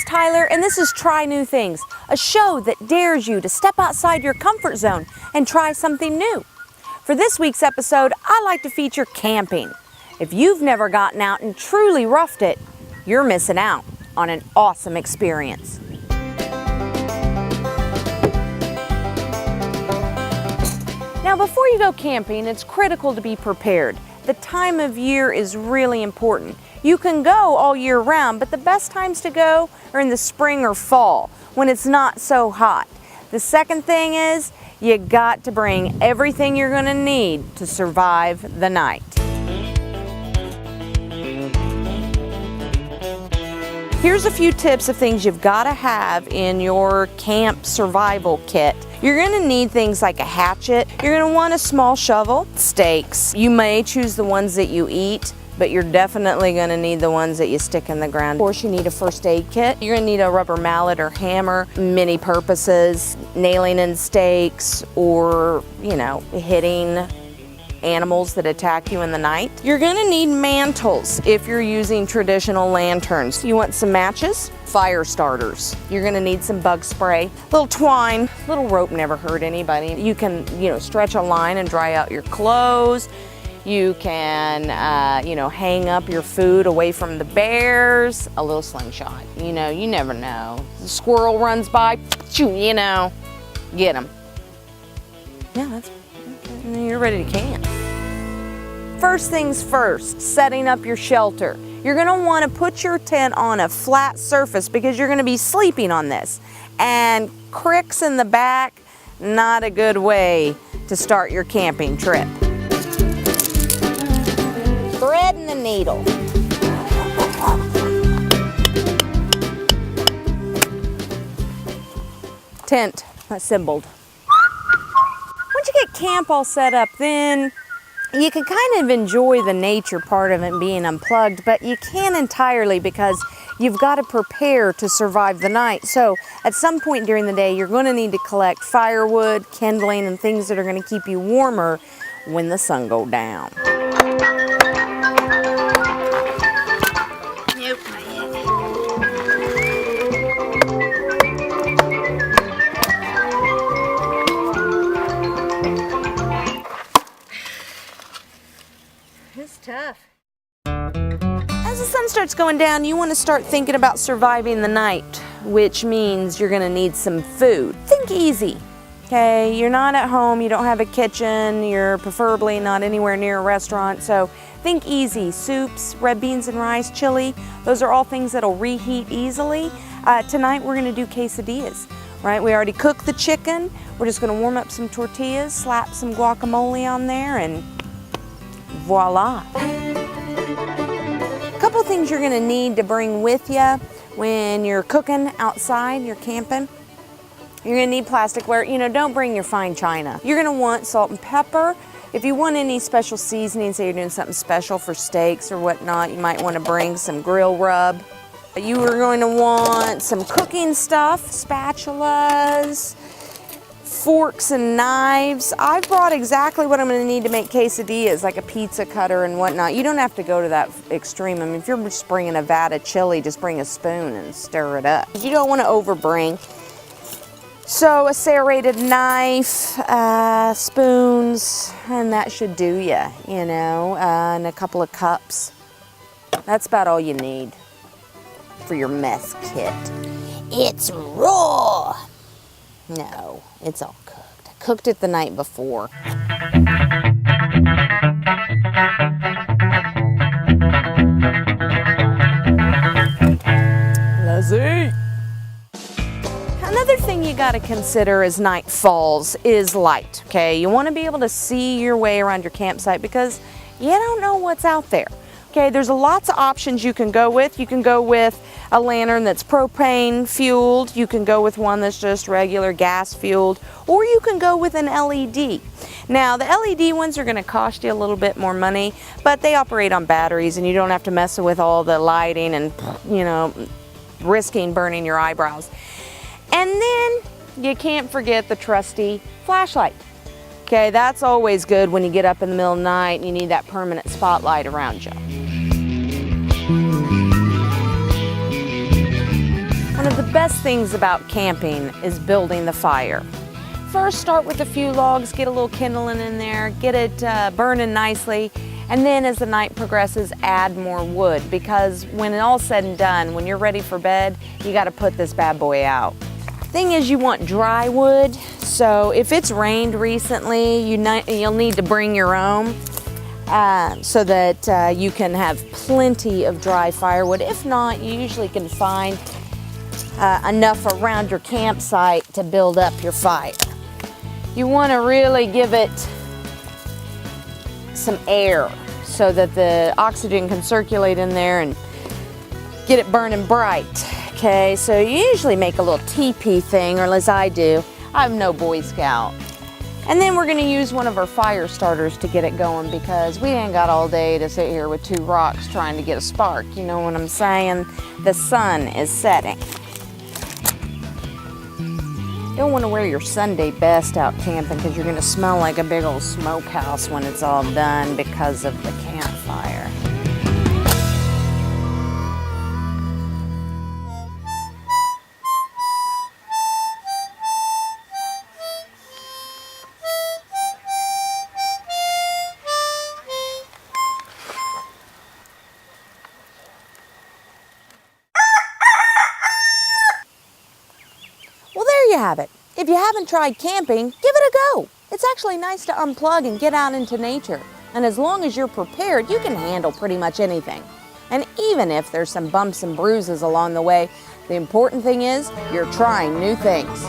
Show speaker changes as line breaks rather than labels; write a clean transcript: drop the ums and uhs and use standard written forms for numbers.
Tyler, and this is Try New Things, a show that dares you to step outside your comfort zone and try something new. For this week's episode, I like to feature camping. If you've never gotten out and truly roughed it, you're missing out on an awesome experience. Now, before you go camping, it's critical to be prepared. The time of year is really important. You can go all year round, but the best times to go are in the spring or fall when it's not so hot. The second thing is you got to bring everything you're going to need to survive the night. Here's a few tips of things you've got to have in your camp survival kit. You're going to need things like a hatchet. You're going to want a small shovel, stakes. You may choose the ones that you eat, but you're definitely going to need the ones that you stick in the ground. Of course, you need a first aid kit. You're going to need a rubber mallet or hammer, many purposes, nailing in stakes or, hitting animals that attack you in the night. You're going to need mantles if you're using traditional lanterns. You want some matches, fire starters. You're going to need some bug spray, little twine, little rope never hurt anybody. You can, stretch a line and dry out your clothes. You can, hang up your food away from the bears. A little slingshot. You never know. The squirrel runs by, get him. Yeah, you're ready to camp. First things first, setting up your shelter. You're going to want to put your tent on a flat surface because you're going to be sleeping on this. And cricks in the back, not a good way to start your camping trip. Thread and the needle. Tent assembled. Once you get camp all set up, then you can kind of enjoy the nature part of it being unplugged, but you can't entirely because you've got to prepare to survive the night. So at some point during the day, you're going to need to collect firewood, kindling, and things that are going to keep you warmer when the sun goes down. It's tough. As the sun starts going down, you want to start thinking about surviving the night, which means you're going to need some food. Think easy, okay? You're not at home, you don't have a kitchen, you're preferably not anywhere near a restaurant, so think easy. Soups, red beans and rice, chili, those are all things that'll reheat easily. Tonight we're going to do quesadillas, right? We already cooked the chicken. We're just going to warm up some tortillas, slap some guacamole on there, and voila. A couple things you're going to need to bring with you when you're cooking outside, you're camping. You're going to need plasticware. Don't bring your fine china. You're going to want salt and pepper. If you want any special seasoning, say you're doing something special for steaks or whatnot, you might want to bring some grill rub. You are going to want some cooking stuff, spatulas, forks and knives. I've brought exactly what I'm going to need to make quesadillas, like a pizza cutter and whatnot. You don't have to go to that extreme. I mean, if you're just bringing a vat of chili, just bring a spoon and stir it up. You don't want to overbring. So a serrated knife, spoons, and that should do you, and a couple of cups. That's about all you need for your mess kit. It's raw. No, it's all cooked. I cooked it the night before. Let's eat. Another thing you got to consider as night falls is light, okay? You want to be able to see your way around your campsite because you don't know what's out there. Okay, there's lots of options you can go with. You can go with a lantern that's propane fueled. You can go with one that's just regular gas fueled, or you can go with an LED. Now, the LED ones are going to cost you a little bit more money, but they operate on batteries and you don't have to mess with all the lighting and, risking burning your eyebrows. And then you can't forget the trusty flashlight. Okay, that's always good when you get up in the middle of the night and you need that permanent spotlight around you. When One of the best things about camping is building the fire. First, start with a few logs, get a little kindling in there, get it burning nicely, and then as the night progresses, add more wood, because when it's all said and done, when you're ready for bed, you got to put this bad boy out. Thing is, you want dry wood, so if it's rained recently, you'll need to bring your own so that you can have plenty of dry firewood. If not, you usually can find enough around your campsite to build up your fire. You want to really give it some air so that the oxygen can circulate in there and get it burning bright. Okay, so you usually make a little teepee thing, or as I do. I'm no Boy Scout. And then we're going to use one of our fire starters to get it going, because we ain't got all day to sit here with 2 rocks trying to get a spark. You know what I'm saying? The sun is setting. You don't want to wear your Sunday best out camping, because you're going to smell like a big old smokehouse when it's all done because of the campfire. Well, there you have it. If you haven't tried camping, give it a go. It's actually nice to unplug and get out into nature. And as long as you're prepared, you can handle pretty much anything. And even if there's some bumps and bruises along the way, the important thing is you're trying new things.